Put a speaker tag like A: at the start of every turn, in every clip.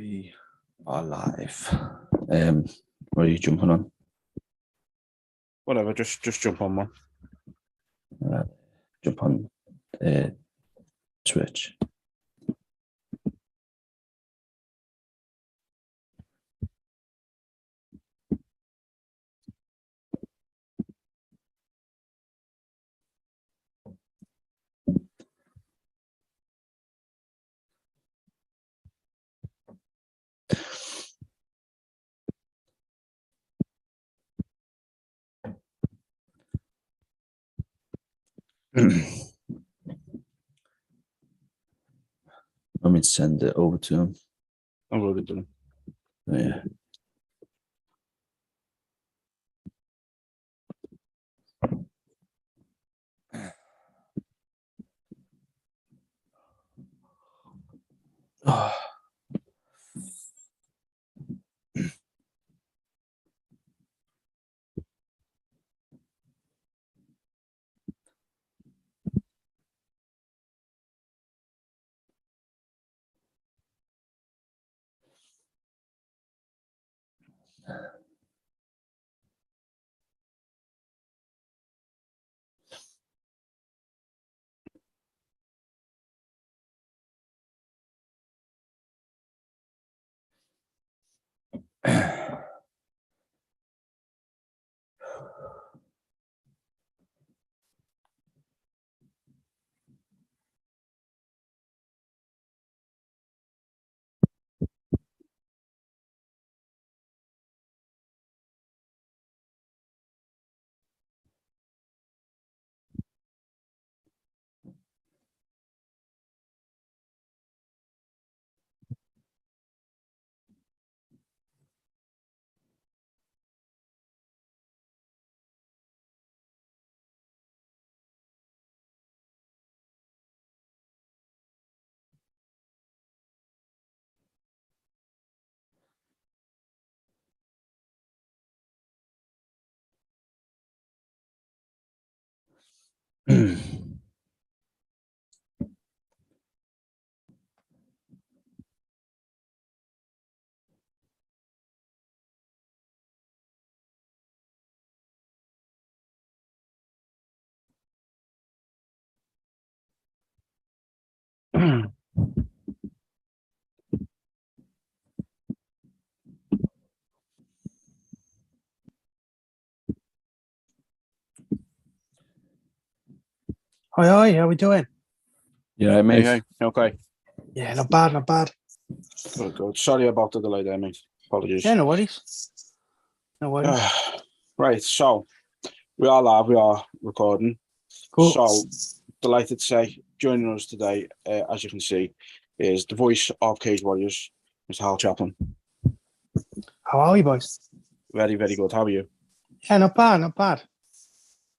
A: We are live. What are you jumping on?
B: Whatever, just jump on one.
A: Jump on Twitch. I mean, send it over to him.
B: I will be doing.
A: Oh, yeah. Oh.
C: Hi, how we doing?
A: Yeah, mate.
B: Hey, okay.
C: Yeah, not bad, not bad.
B: Good. Sorry about the delay there, mate. Apologies.
C: Yeah, no worries. No worries.
B: Right, so we are live, we are recording.
C: Cool.
B: So, delighted to say, joining us today, as you can see, is the voice of Cage Warriors, Mr. Hywel Chaplin.
C: How are you, boys?
B: Very, very good. How are you?
C: Yeah, not bad, not bad.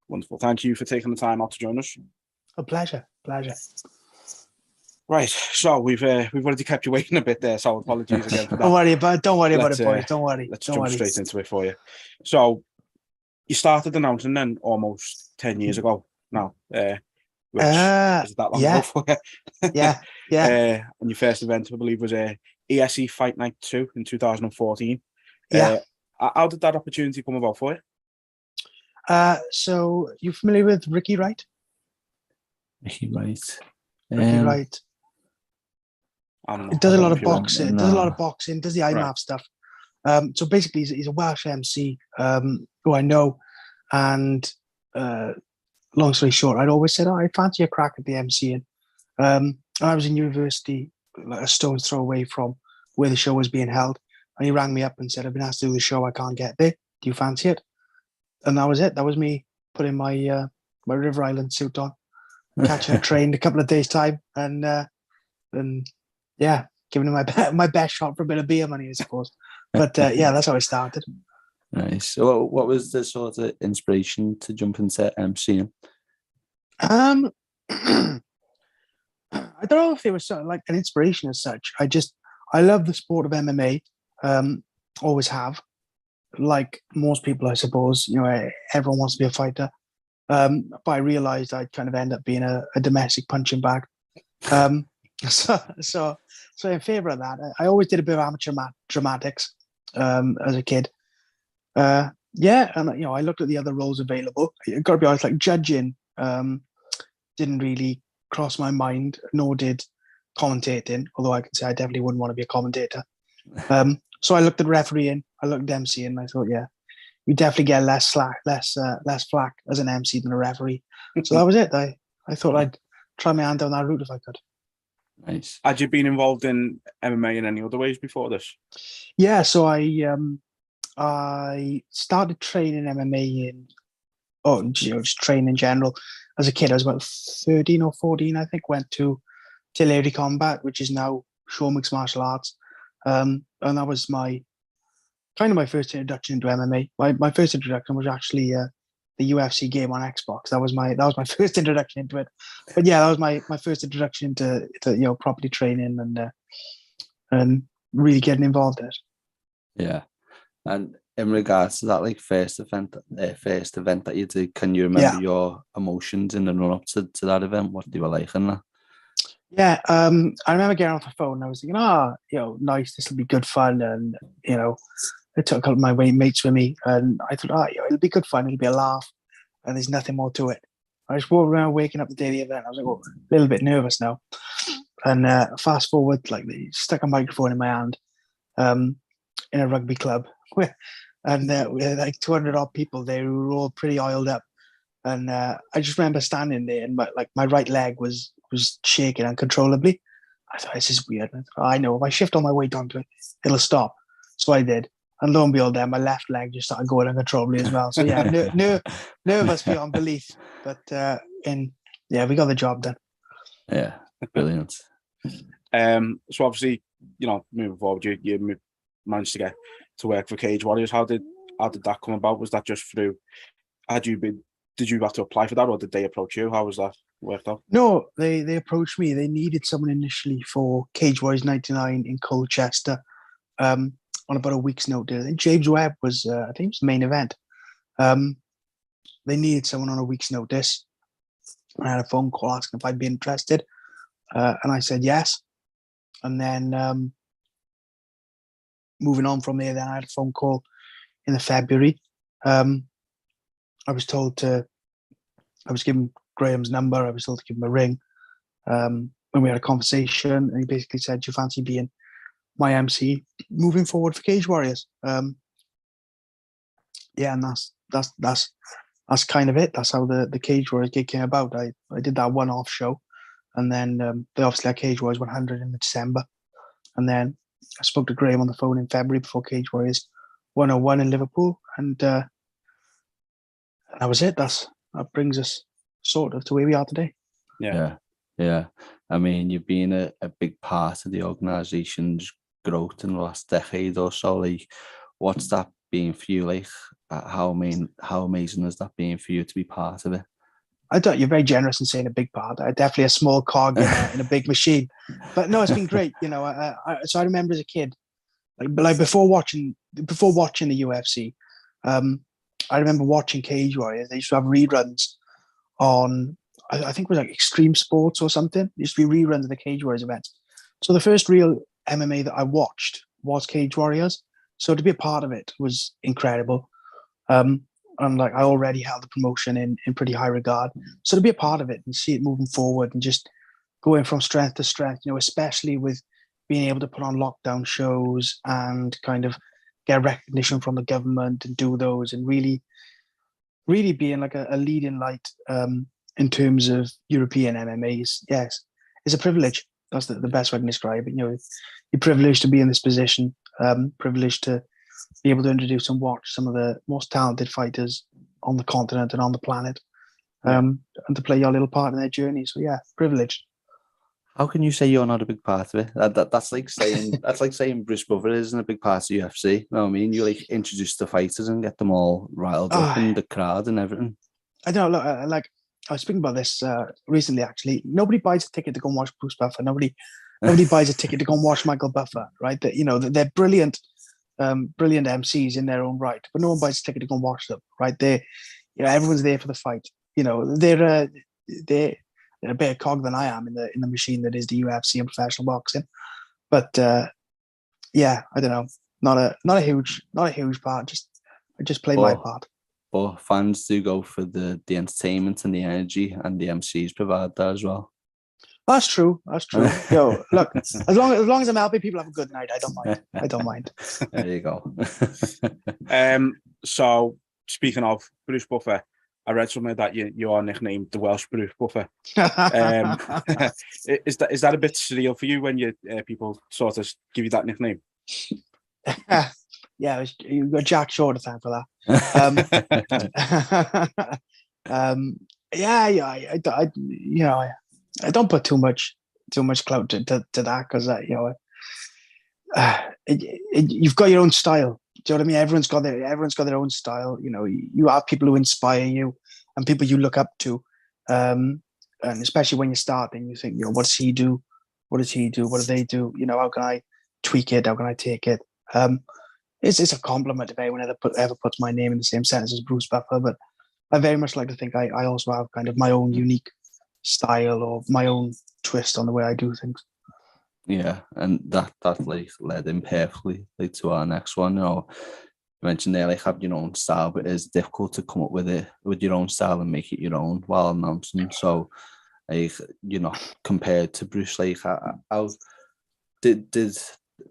B: Wonderful. Thank you for taking the time out to join us.
C: A pleasure.
B: Right, so we've already kept you waiting a bit there, so apologies again for that.
C: Don't worry about it, boys. Don't worry.
B: Let's jump straight into it for you. So, you started announcing then almost 10 years ago now, which is that long ago for you?
C: Yeah.
B: And your first event, I believe, was ESE Fight Night 2 in 2014.
C: Yeah.
B: How did that opportunity come about for you?
C: So, you familiar with Ricky Wright?
A: Ricky Wright.
C: Ricky Wright.
B: It
C: does a lot of boxing.
A: No.
C: Does a lot of boxing. Does the IMAF stuff. So basically, he's a Welsh MC who I know, and long story short, I'd always said, I fancy a crack at the MCing. I was in university, like a stone's throw away from where the show was being held, and he rang me up and said, I've been asked to do the show, I can't get there. Do you fancy it? And that was it. That was me putting my my River Island suit on, catching a train a couple of days' time, and yeah, giving him my best shot for a bit of beer money, I suppose. But yeah, that's how it started.
A: Nice. So what was the sort of inspiration to jump into MCing?
C: I don't know if there was something like an inspiration as such. I love the sport of MMA. Always have. Like most people, I suppose, everyone wants to be a fighter. But I realized I'd kind of end up being a domestic punching bag. So in favour of that. I always did a bit of amateur dramatics as a kid. Yeah, and I looked at the other roles available. I got to be honest, like judging didn't really cross my mind, nor did commentating. Although I can say I definitely wouldn't want to be a commentator. So I looked at refereeing, I looked at MCing, and I thought, yeah, you definitely get less flack as an MC than a referee. So that was it. I thought I'd try my hand down that route if I could.
A: Nice.
B: Had you been involved in MMA in any other ways before this?
C: Yeah, so I started training MMA just training in general. As a kid, I was about 13 or 14, I think, went to Lady Combat, which is now Show Mixed Martial Arts. And that was my first introduction into MMA. My first introduction was actually the UFC game on Xbox. That was my first introduction into it. But yeah, that was my first introduction into properly training and really getting involved in it.
A: Yeah. And in regards to that, like first event that you did, can you remember your emotions in the run up to that event? What they were like in that?
C: Yeah, I remember getting off the phone and I was thinking, nice, this will be good fun. And, I took a couple of my mates with me and I thought, it'll be good fun, it'll be a laugh. And there's nothing more to it. I just walked around waking up the day of the event. I was like, a little bit nervous now. And fast forward, like they stuck a microphone in my hand in a rugby club. And we had like 200 odd people there who were all pretty oiled up. And I just remember standing there and my right leg was shaking uncontrollably. I thought, this is weird. I know, if I shift all my weight onto it, it'll stop. So I did. And lo and behold, then my left leg just started going uncontrollably as well. So yeah, nervous beyond belief. But we got the job done.
A: Yeah, brilliant.
B: So obviously, moving forward, you managed to get to work for Cage Warriors. How did that come about? Was that just through? Did you have to apply for that, or did they approach you? How was that worked out?
C: No, they approached me. They needed someone initially for Cage Warriors 99 in Colchester on about a week's notice. And James Webb was, I think, it was the main event. They needed someone on a week's notice. I had a phone call asking if I'd be interested, and I said yes. And then moving on from there, then I had a phone call in February. I was given Graham's number. I was told to give him a ring. When we had a conversation, and he basically said, "Do you fancy being my MC moving forward for Cage Warriors?" And that's kind of it. That's how the Cage Warriors gig came about. I did that one-off show, and then they obviously had Cage Warriors 100 in December, and then I spoke to Graham on the phone in February before Cage Warriors 101 in Liverpool, and that was it. That brings us sort of to where we are today.
A: Yeah. I mean, you've been a big part of the organisation's growth in the last decade or so. Like, what's that been for you? Like, how amazing has that been for you to be part of it?
C: I thought you're very generous in saying a big part. Definitely a small cog in a big machine. But no, it's been great. So I remember as a kid, like before watching the UFC, I remember watching Cage Warriors. They used to have reruns on, I think it was like Extreme Sports or something. There used to be reruns of the Cage Warriors events. So the first real MMA that I watched was Cage Warriors. So to be a part of it was incredible. And like I already held the promotion in pretty high regard. So to be a part of it and see it moving forward and just going from strength to strength, especially with being able to put on lockdown shows and kind of get recognition from the government and do those and really, really being like a leading light in terms of European MMA is a privilege. That's the best way I can describe it. You're privileged to be in this position, privileged to be able to introduce and watch some of the most talented fighters on the continent and on the planet, and to play your little part in their journey. So yeah, privileged.
A: How can you say you're not a big part of it? That's like saying Bruce Buffer isn't a big part of UFC. You know what I mean? You like introduce the fighters and get them all riled up in the crowd and everything. I
C: don't know. Look, I was speaking about this recently. Actually, nobody buys a ticket to go and watch Bruce Buffer. Nobody buys a ticket to go and watch Michael Buffer. Right? They're brilliant. Brilliant MCs in their own right, but no one buys a ticket to go and watch them, right? Everyone's there for the fight. They're They're a bigger cog than I am in the machine that is the UFC and professional boxing. But yeah, I don't know. Not a huge part. I just play my part.
A: But fans do go for the entertainment and the energy, and the MCs provide that as well.
C: That's true. Yo, look, as long as I'm helping people have a good night, I don't mind.
A: There you go.
B: So speaking of Bruce Buffer, I read somewhere that you are nicknamed the Welsh Bruce Buffer. Is that a bit surreal for you when people sort of give you that nickname?
C: Yeah, you've got Jack Shaw to thank for that. I don't put too much clout to that because you've got your own style. Do you know what I mean? Everyone's got their own style. You know, you have people who inspire you and people you look up to, and especially when you're starting, you think, what does he do? What does he do? What do they do? You know, how can I tweak it? How can I take it? It's a compliment if anyone ever puts my name in the same sentence as Bruce Buffer, but I very much like to think I also have kind of my own unique style or my own twist on the way I do things.
A: Yeah, and that like led in perfectly to our next one. You know, you mentioned there have your own style, but it's difficult to come up with your own style and make it your own while announcing. So, compared to Bruce, how did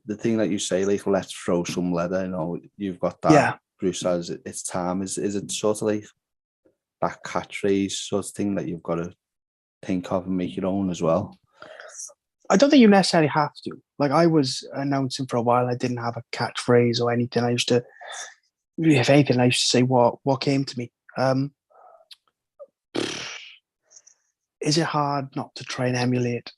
A: the thing that you say, let's throw some leather, you've got that.
C: Yeah.
A: Bruce says it's time. Is it sort of like that catchphrase sort of thing that you've got to think of and make your own as well?
C: I don't think you necessarily have to. Like, I was announcing for a while, I didn't have a catchphrase or anything. I used to, if anything, I used to say what came to me. Is it hard not to try and emulate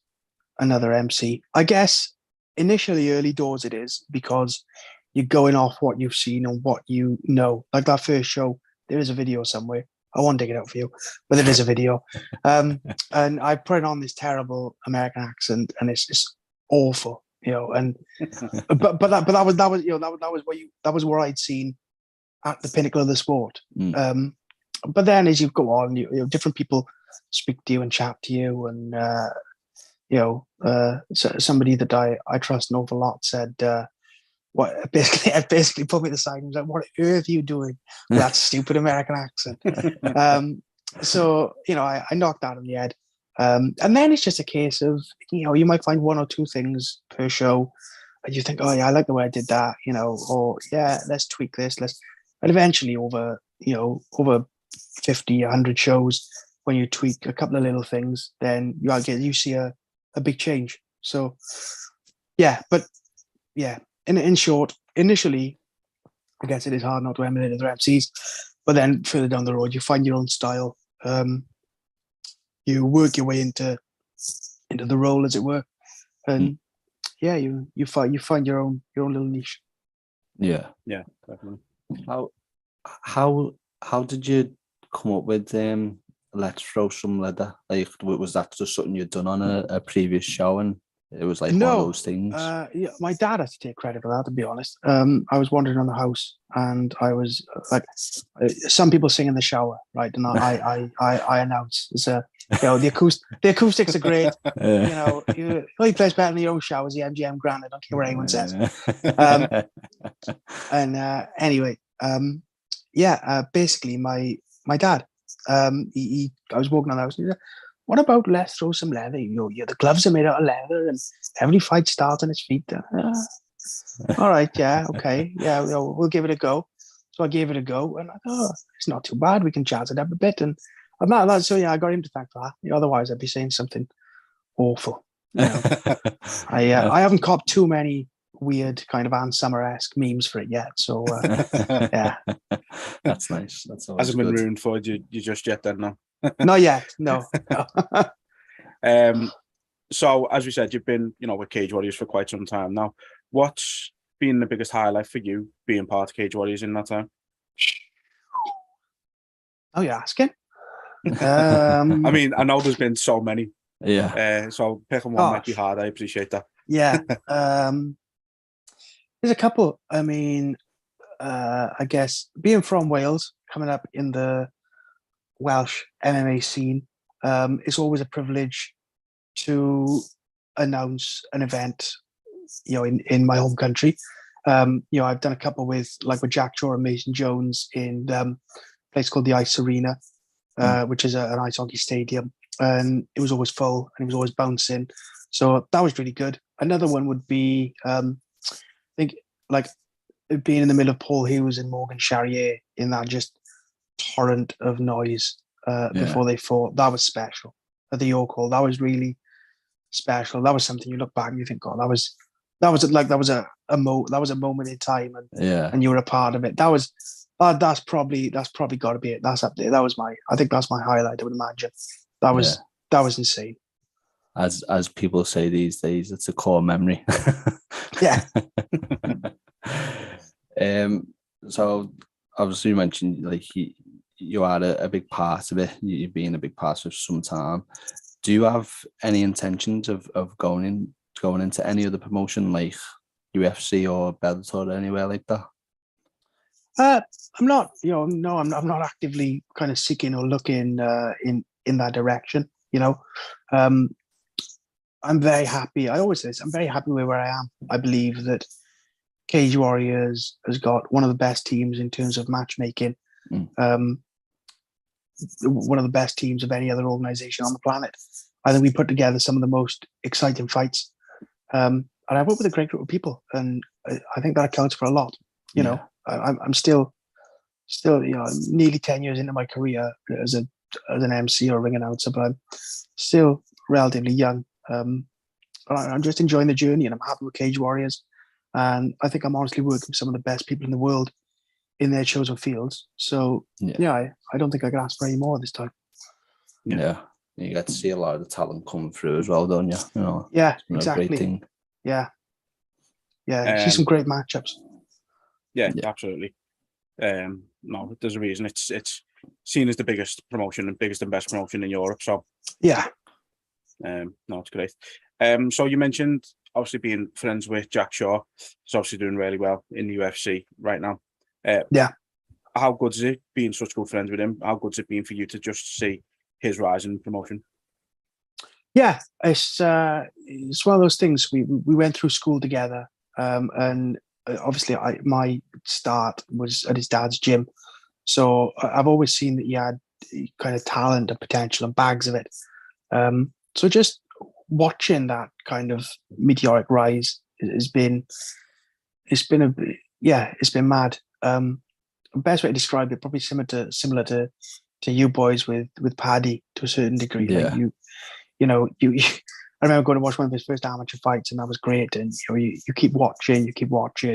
C: another MC? I guess initially, early doors, it is, because you're going off what you've seen and what you know. Like that first show, there is a video somewhere. I won't dig it out for you, but there is a video. And I put it on this terrible American accent, and it's just awful, And but that was where I'd seen at the pinnacle of the sport. But then as you go on, different people speak to you and chat to you, and somebody that I trust an awful lot said, what basically put me to the side and was like, what on earth are you doing with that stupid American accent? So, I knocked that on the head. And then it's just a case of, you might find one or two things per show and you think, oh yeah, I like the way I did that, or yeah, let's tweak this. And eventually over 50, 100 shows, when you tweak a couple of little things, then you see a big change. So yeah, but yeah, in short, initially, I guess it is hard not to emulate other MCs, but then further down the road, you find your own style. You work your way into the role, as it were, and yeah, you find your own little niche.
B: Yeah, definitely.
A: How did you come up with let's throw some leather? Like, was that just something you'd done on a previous show and it was like one of those things?
C: Yeah, my dad has to take credit for that, to be honest. I was wandering around the house and I was like, some people sing in the shower, right? And I announce, the acoustics are great. He plays better in your own showers, the MGM Grand. I don't care what anyone says. Anyway, basically my dad, I was walking around the house and he said, what about let's throw some leather? The gloves are made out of leather and every fight starts on his feet. All right, yeah, okay. Yeah, we'll give it a go. So I gave it a go and I thought, it's not too bad. We can jazz it up a bit. And so yeah, I got him to thank for that. Otherwise I'd be saying something awful. I haven't copped too many weird kind of Ann Summer-esque memes for it yet. So yeah.
A: That's nice. That's always
B: hasn't been ruined for you just yet then, no?
C: Not yet, no.
B: So as we said, you've been, with Cage Warriors for quite some time now. What's been the biggest highlight for you being part of Cage Warriors in that time?
C: Oh, you're asking?
B: I mean, I know there's been so many.
A: Yeah.
B: So picking one might be hard. I appreciate that.
C: Yeah. There's a couple. I mean, I guess being from Wales, coming up in the Welsh MMA scene, it's always a privilege to announce an event, in my home country. I've done a couple with Jack Shaw and Mason Jones in a place called the Ice Arena, which is an ice hockey stadium, and it was always full and it was always bouncing. So that was really good. Another one would be, I think, being in the middle of Paul Hughes and Morgan Charrier in that just torrent of noise before they fought. That was special. At the York Hall, that was really special. That was something you look back and you think, God, that was a moment in time, and you were a part of it. That's probably got to be it. That's up there. I think that's my highlight. I would imagine that was insane.
A: As people say these days, it's a core memory.
C: Yeah.
A: So obviously you mentioned you are a big part of it. You've been a big part of it for some time. Do you have any intentions of going into any other promotion like UFC or Bellator or anywhere like that?
C: I'm not. I'm not actively kind of seeking or looking in that direction. I'm very happy. I always say this. I'm very happy with where I am. I believe that Cage Warriors has got one of the best teams in terms of matchmaking. One of the best teams of any other organization on the planet. I think we put together some of the most exciting fights. And I work with a great group of people, and I think that accounts for a lot. I'm still nearly 10 years into my career as an MC or ring announcer, but I'm still relatively young. I'm just enjoying the journey, and I'm happy with Cage Warriors. And I think I'm honestly working with some of the best people in the world in their chosen fields. So I don't think I can ask for any more this time.
A: Yeah. You get to see a lot of the talent come through as well, don't you?
C: Yeah, exactly.
A: Great thing.
C: Yeah. See some great matchups.
B: Yeah, absolutely. No, there's a reason it's seen as the biggest promotion and biggest and best promotion in Europe. So
C: yeah.
B: No, it's great. So you mentioned obviously being friends with Jack Shaw. He's obviously doing really well in the UFC right now. How good is it being such good friends with him? How good has it been for you to just see his rise in promotion?
C: Yeah, it's one of those things. We went through school together, and obviously my start was at his dad's gym. So I've always seen that he had kind of talent and potential and bags of it. So just watching that kind of meteoric rise it's been mad. The best way to describe it, probably similar to you boys with Paddy to a certain degree.
A: Yeah.
C: I remember going to watch one of his first amateur fights, and that was great. And you keep watching,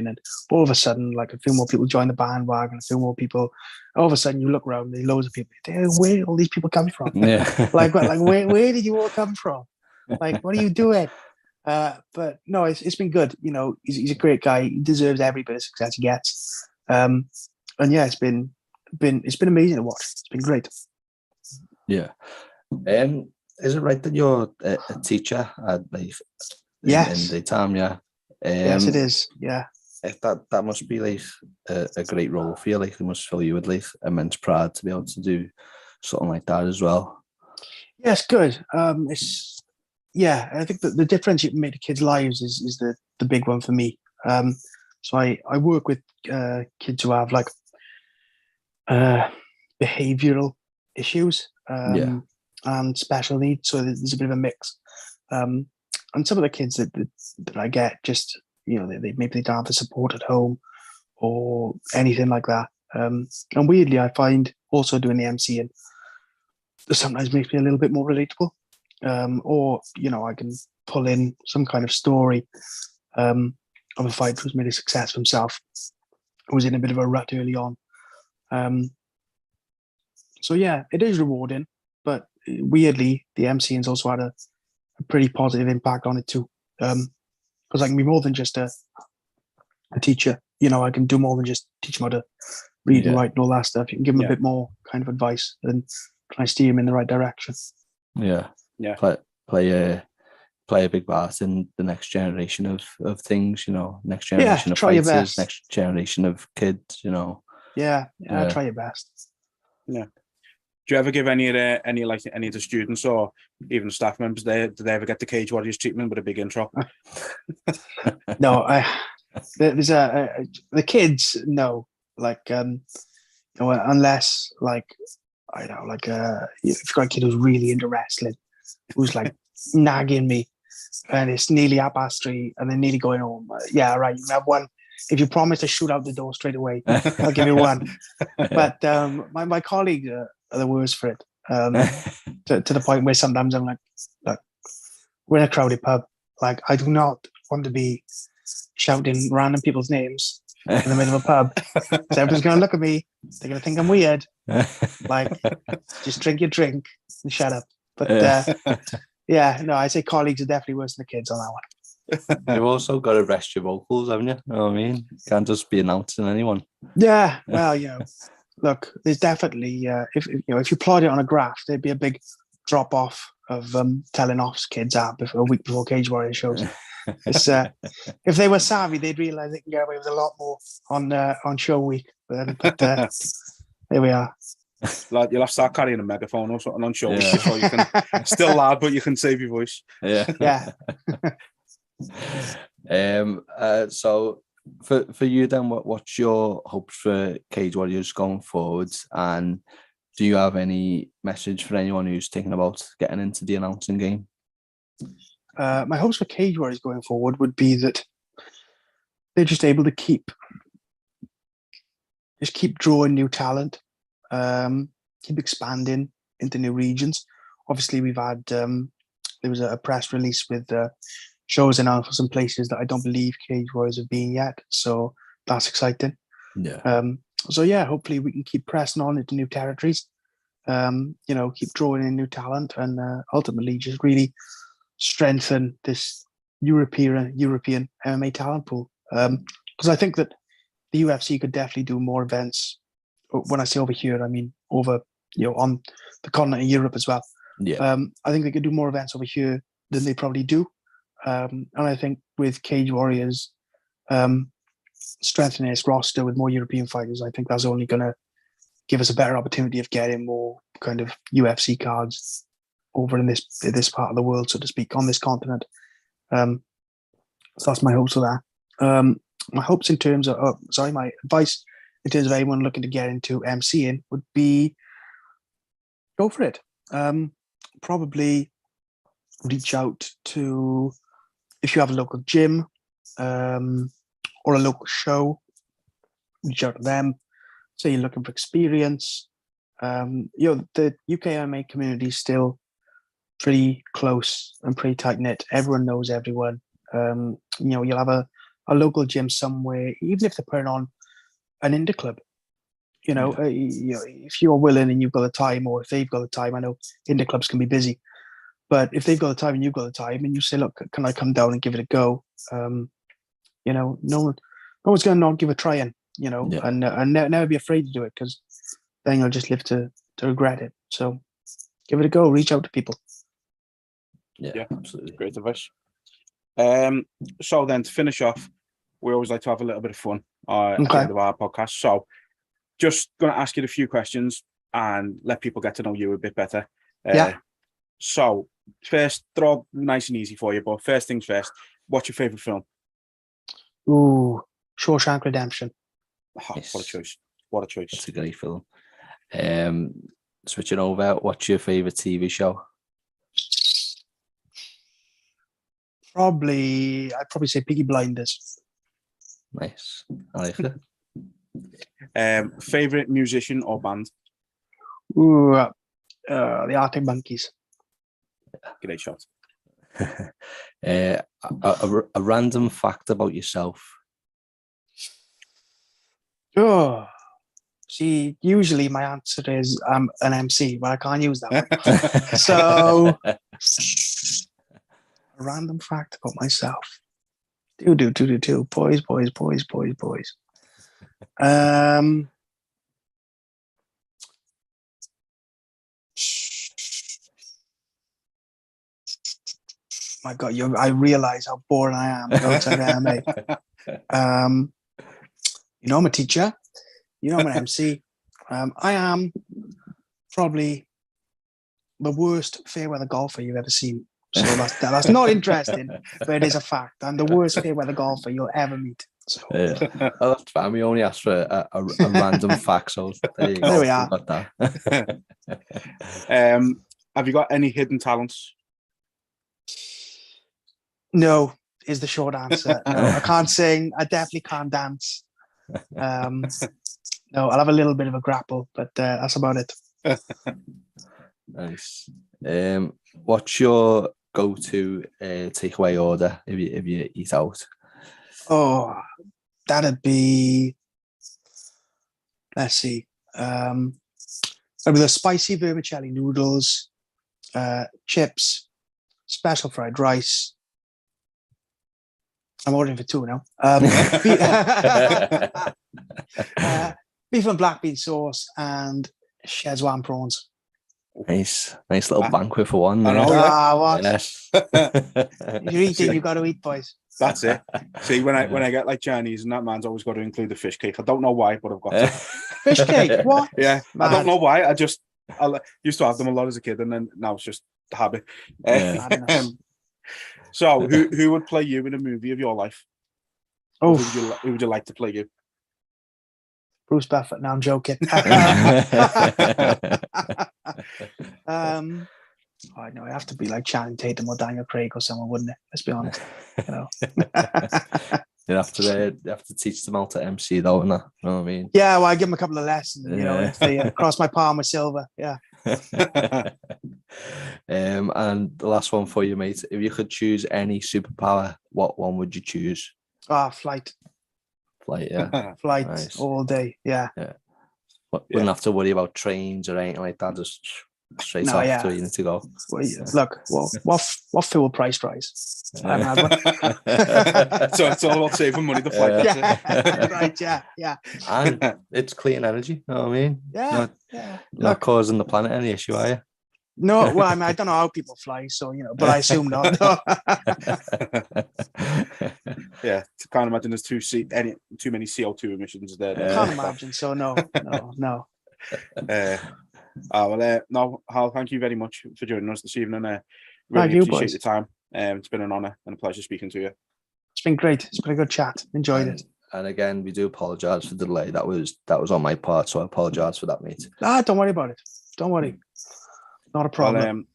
C: and all of a sudden, like a few more people join the bandwagon, a few more people. All of a sudden, you look around, and there's loads of people. Where did all these people come from?
A: Yeah.
C: where did you all come from? Like, what are you doing? But no, it's been good. He's a great guy. He deserves every bit of success he gets. And yeah, it's been amazing to watch. It's been great.
A: Yeah. Is it right that you're a teacher at in the time? Yeah.
C: Yes, it is. Yeah.
A: That must be like a great role for you. Like, it must fill you with like immense pride to be able to do something like that as well.
C: Yeah, it's good. I think that the difference you can make to kids' lives is the big one for me. So I work with kids who have like behavioral issues and special needs. So there's a bit of a mix. And some of the kids that I get just, they maybe they don't have the support at home or anything like that. And weirdly, I find also doing the MCing sometimes makes me a little bit more relatable. Or I can pull in some kind of story of a fighter who's made a success for himself, who was in a bit of a rut early on. So yeah, it is rewarding, but weirdly, the MCing's also had a pretty positive impact on it too. Because I can be more than just a teacher. I can do more than just teach them how to read and write and all that stuff. You can give them a bit more kind of advice and try and steer them in the right direction.
A: Yeah. Yeah. Play a big part in the next generation of things, next generation of fighters, next generation of kids,
C: Yeah, try your best.
B: Yeah. Do you ever give any of the students or even staff members do they ever get the Cage Warriors treatment with a big intro?
C: No, there's the kids, no, like unless like I know, like if you've got a kid who's really into wrestling, who's like nagging me, and it's nearly 3:30, and they're nearly going home. Yeah, right. You can have one. If you promise to shoot out the door straight away, I'll give you one. But my colleagues are the worst for it. To the point where sometimes I'm like, look, we're in a crowded pub. Like, I do not want to be shouting random people's names in the middle of a pub. So everyone's going to look at me. They're going to think I'm weird. Like, just drink your drink and shut up. But yeah, no, I say colleagues are definitely worse than the kids on that one.
A: You've also got to rest your vocals, haven't you? You know what I mean? Can't just be announcing anyone.
C: Yeah, well, look, there's definitely if you plot it on a graph, there'd be a big drop off of telling off kids out a week before Cage Warrior shows. It's, if they were savvy, they'd realise they can get away with a lot more on show week. But there we are.
B: Like, you'll have to start carrying a megaphone or something on show, so you can still loud, but you can save your voice.
C: Yeah.
A: So for you then, what's your hopes for Cage Warriors going forward, and do you have any message for anyone who's thinking about getting into the announcing game?
C: My hopes for Cage Warriors going forward would be that they're just able to keep drawing new talent, keep expanding into new regions. Obviously, we've had there was a press release with shows announced for some places that I don't believe Cage Warriors have been yet, so that's exciting.
A: Yeah.
C: So yeah, hopefully we can keep pressing on into new territories. Keep drawing in new talent, and ultimately just really strengthen this European MMA talent pool. Because I think that the UFC could definitely do more events. When I say over here, I mean over on the continent of Europe as well.
A: Yeah.
C: I think they could do more events over here than they probably do. And I think with Cage Warriors strengthening its roster with more European fighters, I think that's only going to give us a better opportunity of getting more kind of UFC cards over in this part of the world, so to speak, on this continent. So that's my hopes for that. My hopes in terms of, my advice in terms of anyone looking to get into MCing would be go for it. Probably reach out to, if you have a local gym or a local show, reach out to them. Say you're looking for experience. The UK MMA community is still pretty close and pretty tight knit. Everyone knows everyone. You'll have a local gym somewhere, even if they're putting on an indie club. If you're willing and you've got the time, or if they've got the time, I know indie clubs can be busy. But if they've got the time and you've got the time, and you say, look, can I come down and give it a go? No one's going to not give it a try in, and never be afraid to do it, because then you'll just live to regret it. So give it a go, reach out to people.
A: Yeah, absolutely.
B: Great advice. So then to finish off, we always like to have a little bit of fun at the end of our podcast. So just going to ask you a few questions and let people get to know you a bit better. So first, throw nice and easy for you, but first things first, what's your favourite film?
C: Ooh, Shawshank Redemption.
B: Oh, yes. What a choice. What a choice.
A: It's a great film. Switching over, what's your favourite TV show?
C: I'd probably say Peaky Blinders.
A: Nice. I like it.
B: Favourite musician or band?
C: Ooh, the Arctic Monkeys.
B: Great shot.
A: A random fact about yourself.
C: Oh, see, usually my answer is I'm an MC, but I can't use that one. So, a random fact about myself. Do. Boys. My God, I realize how boring I am outside MMA. I'm a teacher. I'm an MC. I am probably the worst fair weather golfer you've ever seen. So that's not interesting, but it is a fact. I'm the worst fair weather golfer you'll ever meet. So
A: Yeah. Well, that's fine. We only asked for a random fact, so there you go.
C: There we are.
A: Got that.
B: Have you got any hidden talents?
C: no is the short answer. No, I can't sing. I definitely can't dance. No, I'll have a little bit of a grapple, but that's about it.
A: Nice. What's your go-to takeaway order if you eat out?
C: Oh, that'd be, let's see. It'd be the spicy vermicelli noodles, chips, special fried rice. I'm ordering for two now. Beef and black bean sauce and Szechuan prawns.
A: Nice little banquet for one.
B: I
A: there.
B: know.
C: What?
A: Yes.
C: You're eating, you got to eat, boys.
B: That's it. See, when I get like Chinese, and that man's always got to include the fish cake. I don't know why, but I've got to.
C: Fish cake? What?
B: Yeah, I
C: Mad.
B: don't know why. I used to have them a lot as a kid, and then now it's just a habit.
A: Yeah.
C: Madness.
B: So, who would play you in a movie of your life?
C: Oh,
B: Who would you like to play you?
C: Bruce Buffett. No, I'm joking. I know, I have to be like Channing Tatum or Daniel Craig or someone, wouldn't it? Let's be honest. You know.
A: You have to teach them how to MC though, and that. You know what I mean?
C: Yeah, well, I give them a couple of lessons. You know,
A: Yeah.
C: if they cross my palm with silver. Yeah.
A: And the last one for you, mate. If you could choose any superpower, what one would you choose?
C: Flight.
A: Flight, yeah.
C: Flight
A: Nice.
C: all day. Yeah.
A: Wouldn't have to worry about trains or anything like that. Just straight
C: No,
A: off
C: yeah.
A: to where you need to go.
C: Well, look, what fuel price rise? I haven't had one.
B: So it's all about saving money to fly.
C: Yeah. Right. Yeah.
A: And it's clean energy. You know what I mean?
C: Yeah.
A: You're not causing the planet any issue, are you?
C: No, well, I mean, I don't know how people fly, so but I assume not. No.
B: Yeah, can't imagine there's too many CO2 emissions there.
C: Can't imagine. So no.
B: No, Hal, thank you very much for joining us this evening. Really
C: you,
B: appreciate
C: boys.
B: the time. It's been an honour and a pleasure speaking to you.
C: It's been great. It's been a good chat. Enjoyed it.
A: And again, we do apologise for the delay. That was on my part, so I apologise for that, mate.
C: Don't worry about it. Don't worry. Not a problem.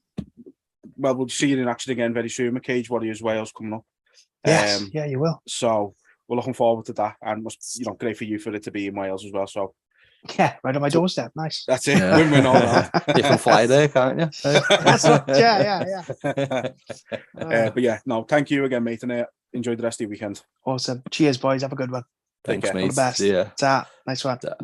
B: Well, we'll see you in action again very soon. Cage Warriors Wales coming up.
C: Yes, yeah, you will.
B: So we're looking forward to that, and great for you for it to be in Wales as well. So
C: yeah, right on my doorstep. Nice.
B: That's it.
A: Yeah.
B: Win-win all around.
A: You can fly there, can't you?
C: That's right. Yeah.
B: But yeah, no, thank you again, mate, and enjoy the rest of your weekend.
C: Awesome. Cheers, boys. Have a good one.
A: Thanks,
B: care.
A: mate.
C: All the best.
A: See ya.
C: Ta. Nice one.
A: Ta.